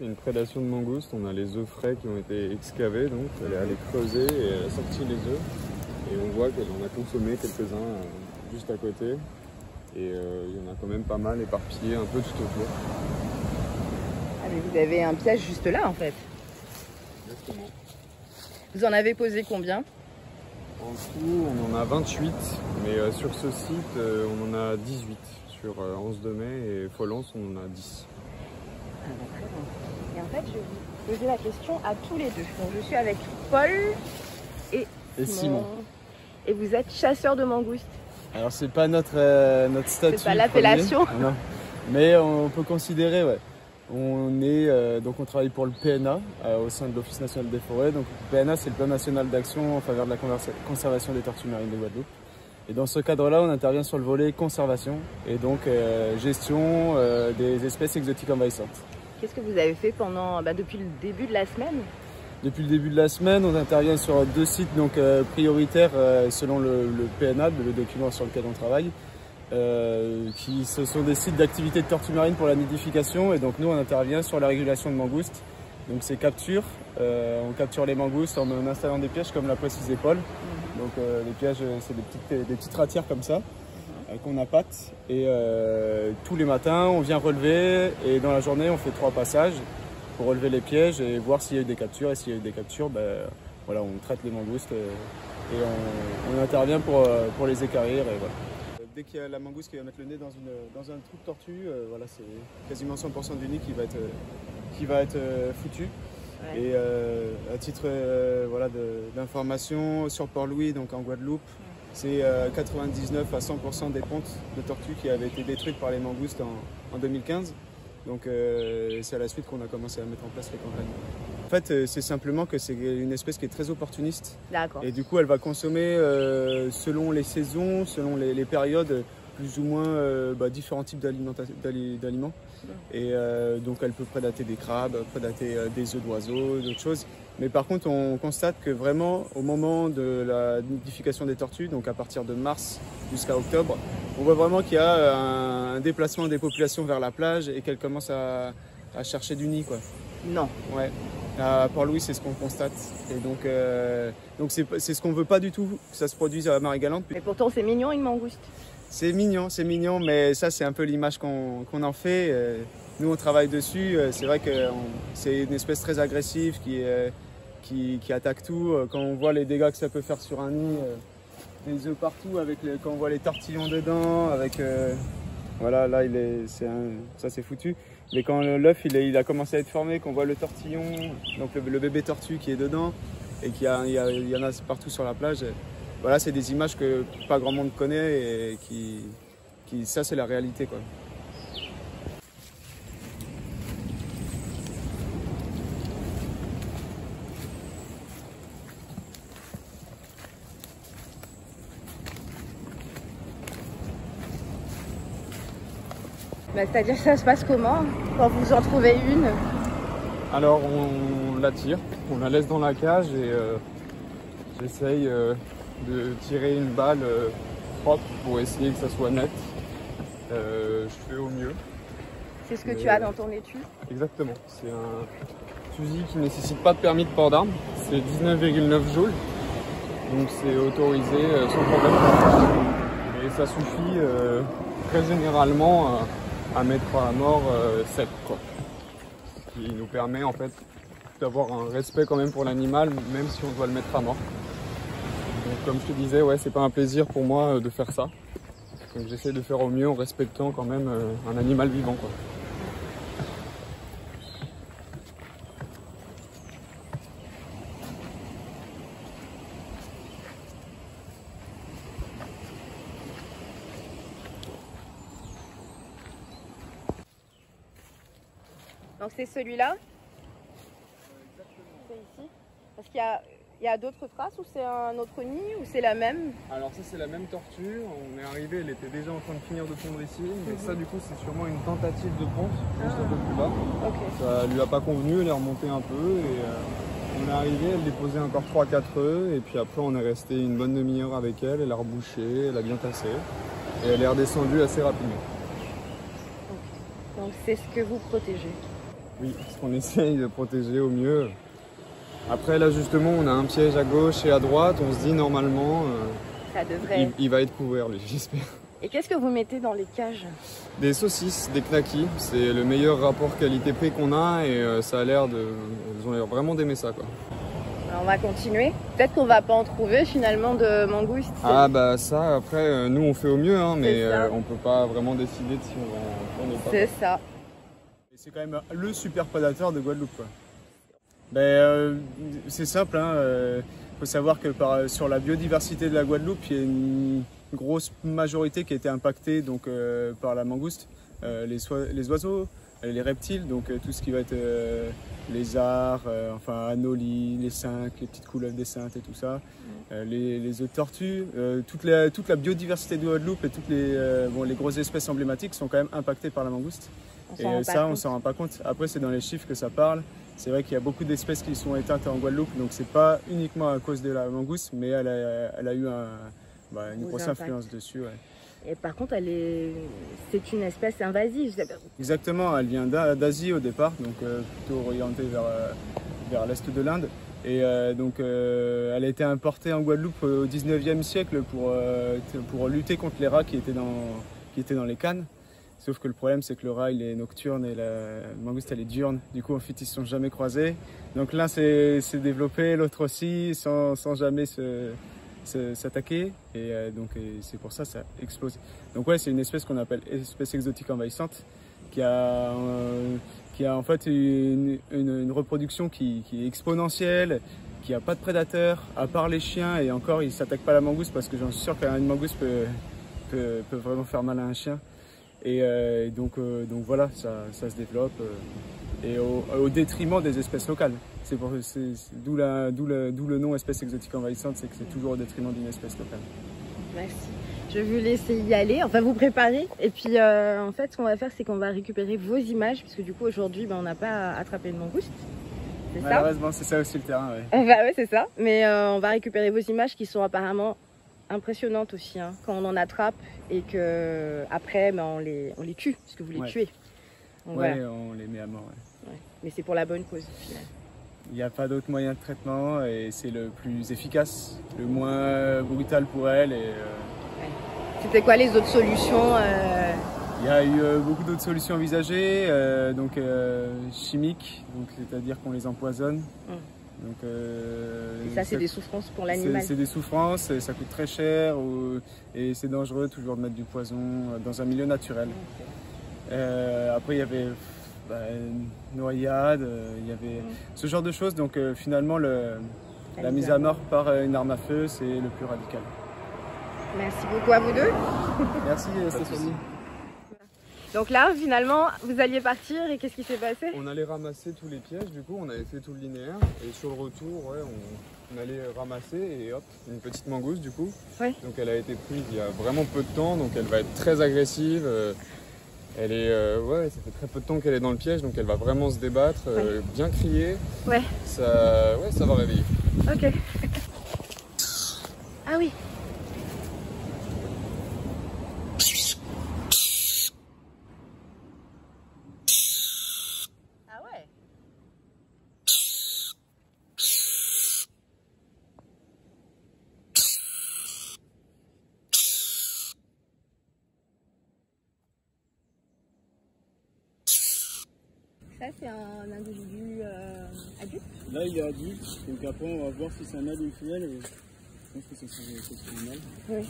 c'est une prédation de mangoustes. On a les œufs frais qui ont été excavés, donc elle est allée creuser et elle a sorti les œufs. Et on voit qu'elle en a consommé quelques-uns juste à côté. Et il y en a quand même pas mal éparpillés un peu tout autour. Ah, mais vous avez un piège juste là en fait. Exactement. Vous en avez posé combien? En tout, on en a 28, mais sur ce site, on en a 18. Sur Anse de Mai et Follens, on en a 10. Ah, bah, très bien. Et en fait, je vais vous poser la question à tous les deux. Donc, je suis avec Paul et Simon. Et vous êtes chasseur de mangoustes. Alors c'est pas notre statut. C'est pas l'appellation. Non. Mais on peut considérer, ouais. Donc on travaille pour le PNA au sein de l'Office national des forêts. Donc le PNA, c'est le plan national d'action en faveur de la conservation des tortues marines de Guadeloupe. Et dans ce cadre-là, on intervient sur le volet conservation et donc gestion des espèces exotiques envahissantes. Qu'est-ce que vous avez fait depuis le début de la semaine? Depuis le début de la semaine, on intervient sur 2 sites donc, prioritaires selon le PNA, le document sur lequel on travaille. Ce sont des sites d'activité de tortues marines pour la nidification et donc nous on intervient sur la régulation de mangoustes. Donc c'est capture, on capture les mangoustes en installant des pièges comme l'a précisé Paul. Donc les pièges c'est des petites ratières comme ça qu'on appâte et tous les matins on vient relever et dans la journée on fait 3 passages pour relever les pièges et voir s'il y a eu des captures et s'il y a eu des captures, voilà, on traite les mangoustes et on intervient pour les équarrir et voilà. Dès qu'il y a la mangouste qui va mettre le nez dans un trou de tortue, voilà, c'est quasiment 100% du nid qui va être foutu. Ouais. Et à titre voilà, d'information, sur Port-Louis, donc en Guadeloupe, c'est 99 à 100% des pontes de tortues qui avaient été détruites par les mangoustes en 2015. Donc c'est à la suite qu'on a commencé à mettre en place les campagnes. En fait, c'est simplement que c'est une espèce qui est très opportuniste. D'accord. Et du coup, elle va consommer selon les saisons, selon les périodes, plus ou moins différents types d'aliments. Et donc, elle peut prédater des crabes, prédater des œufs d'oiseaux, d'autres choses. Mais par contre, on constate que vraiment, au moment de la nidification des tortues, donc à partir de mars jusqu'à octobre, on voit vraiment qu'il y a un déplacement des populations vers la plage et qu'elles commencent à chercher du nid, quoi. Non. Ouais. À Port-Louis, c'est ce qu'on constate. Et donc c'est ce qu'on veut pas du tout que ça se produise à marée galante. Mais pourtant, c'est mignon une mangouste. C'est mignon, mais ça, c'est un peu l'image qu'on en fait. Nous, on travaille dessus. C'est vrai que c'est une espèce très agressive qui attaque tout. Quand on voit les dégâts que ça peut faire sur un nid, des œufs partout, quand on voit les tortillons dedans, voilà, là, ça c'est foutu. Mais quand l'œuf il a commencé à être formé, qu'on voit le tortillon, donc le bébé tortue qui est dedans, et qu'il y en a partout sur la plage, voilà, c'est des images que pas grand monde connaît et ça c'est la réalité, quoi. C'est-à-dire que ça se passe comment quand vous en trouvez une? Alors on la tire, on la laisse dans la cage et j'essaye de tirer une balle propre pour essayer que ça soit net. Je fais au mieux. C'est ce que tu as dans ton étui? Exactement, c'est un fusil qui ne nécessite pas de permis de port d'armes, c'est 19,9 joules, donc c'est autorisé sans problème. Et ça suffit très généralement à mettre à mort 7, quoi. Ce qui nous permet en fait d'avoir un respect quand même pour l'animal, même si on doit le mettre à mort. Donc comme je te disais, ouais, c'est pas un plaisir pour moi de faire ça. Donc j'essaie de faire au mieux en respectant quand même un animal vivant, quoi. Donc c'est celui-là? C'est ici? Parce qu'il y a d'autres traces ou c'est un autre nid ou c'est la même? Alors ça c'est la même tortue, on est arrivé, elle était déjà en train de finir de pondre ici, mais ça du coup c'est sûrement une tentative de ponte, juste un peu plus bas. Okay. Ça lui a pas convenu, elle est remontée un peu et on est arrivé, elle déposait encore 3-4 œufs et puis après on est resté une bonne demi-heure avec elle, elle a rebouché, elle a bien tassé et elle est redescendue assez rapidement. Okay. Donc c'est ce que vous protégez? Oui, ce qu'on essaye de protéger au mieux. Après là justement on a un piège à gauche et à droite, on se dit normalement Ça devrait... il va être couvert lui, j'espère. Et qu'est-ce que vous mettez dans les cages? Des saucisses, des knackis, c'est le meilleur rapport qualité-prix qu'on a et ça a l'air de... Ils ont l'air vraiment d'aimer ça quoi. Alors on va continuer. Peut-être qu'on va pas en trouver finalement de mangoustes. Ah bah ça après nous on fait au mieux hein, mais on peut pas vraiment décider de si on va en prendre ou pas. C'est ça. C'est quand même le super prédateur de Guadeloupe, quoi. C'est simple, hein. Faut savoir que sur la biodiversité de la Guadeloupe, il y a une grosse majorité qui a été impactée donc, par la mangouste. Les oiseaux, les reptiles, donc tout ce qui va être lézards, enfin anolis, les cinques, les petites couleuvres des saintes et tout ça, les œufs de tortues, toute la biodiversité de Guadeloupe et toutes les grosses espèces emblématiques sont quand même impactées par la mangouste. Et ça, on s'en rend pas compte. Après, c'est dans les chiffres que ça parle. C'est vrai qu'il y a beaucoup d'espèces qui sont éteintes en Guadeloupe, donc c'est pas uniquement à cause de la mangouste, mais elle a eu une grosse influence dessus. Ouais. Et par contre, c'est une espèce invasive. Exactement, elle vient d'Asie au départ, donc plutôt orientée vers l'est de l'Inde. Et elle a été importée en Guadeloupe au 19e siècle pour lutter contre les rats qui étaient dans les cannes. Sauf que le problème, c'est que le rat, il est nocturne et la mangouste, elle est diurne. Du coup, en fait, ils ne se sont jamais croisés. Donc l'un s'est développé, l'autre aussi, sans jamais s'attaquer. Et c'est pour ça que ça explose. Donc ouais, c'est une espèce qu'on appelle espèce exotique envahissante, qui a en fait une reproduction qui est exponentielle, qui n'a pas de prédateurs, à part les chiens. Et encore, ils ne s'attaquent pas à la mangouste parce que j'en suis sûr qu'une mangouste peut vraiment faire mal à un chien. Et donc voilà, ça se développe et au détriment des espèces locales. D'où le nom espèce exotique envahissante, c'est que c'est toujours au détriment d'une espèce locale. Merci. Je vais vous laisser y aller, enfin vous préparer. Et puis en fait, ce qu'on va faire, c'est qu'on va récupérer vos images, puisque du coup aujourd'hui, on n'a pas attrapé de mangouste. C'est ça? Malheureusement, c'est ça aussi le terrain. Ouais. Bah ouais, c'est ça. Mais on va récupérer vos images qui sont apparemment impressionnantes aussi, hein, quand on en attrape et que après on les tue, parce que vous les tuez. Donc, ouais, voilà. on les met à mort. Ouais. Mais c'est pour la bonne cause au final. Il n'y a pas d'autre moyen de traitement et c'est le plus efficace, le moins brutal pour elle. C'était quoi les autres solutions Il y a eu beaucoup d'autres solutions envisagées, chimiques, c'est-à-dire qu'on les empoisonne. Donc, et ça, c'est des souffrances pour l'animal. C'est des souffrances, et ça coûte très cher et c'est dangereux toujours de mettre du poison dans un milieu naturel. Après, il y avait noyade, il y avait ce genre de choses. Donc finalement, la mise à mort par une arme à feu, c'est le plus radical. Merci beaucoup à vous deux. Merci Stéphanie. Donc là, finalement, vous alliez partir et qu'est-ce qui s'est passé? On allait ramasser tous les pièges, du coup, on avait fait tout le linéaire. Et sur le retour, ouais, on allait ramasser et hop, une petite mangouste du coup. Oui. Donc elle a été prise il y a vraiment peu de temps, donc elle va être très agressive. Elle est, ouais, ça fait très peu de temps qu'elle est dans le piège, donc elle va vraiment se débattre, bien crier. Ouais. Ça va réveiller. Ok. Ah oui. Ça, c'est un individu adulte? Là, il est adulte, donc après, on va voir si c'est un mâle ou une femelle. Je pense que ce serait un mâle. Oui.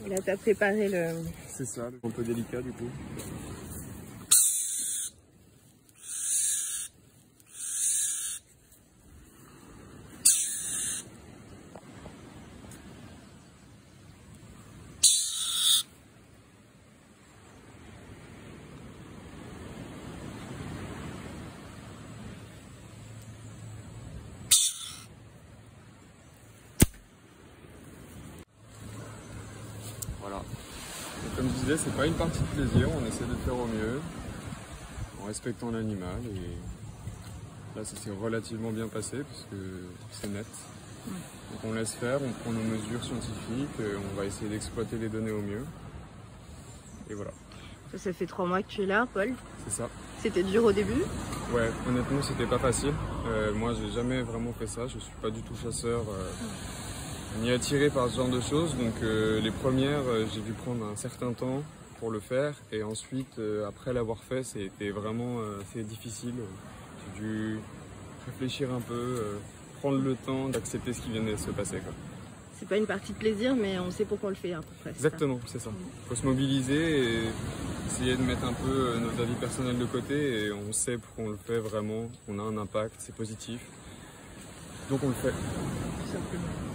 Là, tu as préparé le... C'est ça, un peu délicat du coup. Voilà. Et comme je disais, c'est pas une partie de plaisir, on essaie de faire au mieux, en respectant l'animal. Et là, ça s'est relativement bien passé, parce que c'est net. Donc on laisse faire, on prend nos mesures scientifiques, on va essayer d'exploiter les données au mieux. Et voilà. Ça fait 3 mois que tu es là, Paul. C'est ça. C'était dur au début? Ouais, honnêtement, c'était pas facile. Moi, j'ai jamais vraiment fait ça. Je suis pas du tout chasseur, ni attiré par ce genre de choses. Donc, les premières, j'ai dû prendre un certain temps pour le faire. Et ensuite, après l'avoir fait, c'était vraiment assez difficile. J'ai dû réfléchir un peu, prendre le temps d'accepter ce qui venait de se passer, quoi. C'est pas une partie de plaisir, mais on sait pourquoi on le fait à peu près. Exactement, c'est ça. Il faut se mobiliser et essayer de mettre un peu nos avis personnels de côté et on sait pourquoi on le fait vraiment, on a un impact, c'est positif. Donc on le fait. Tout simplement.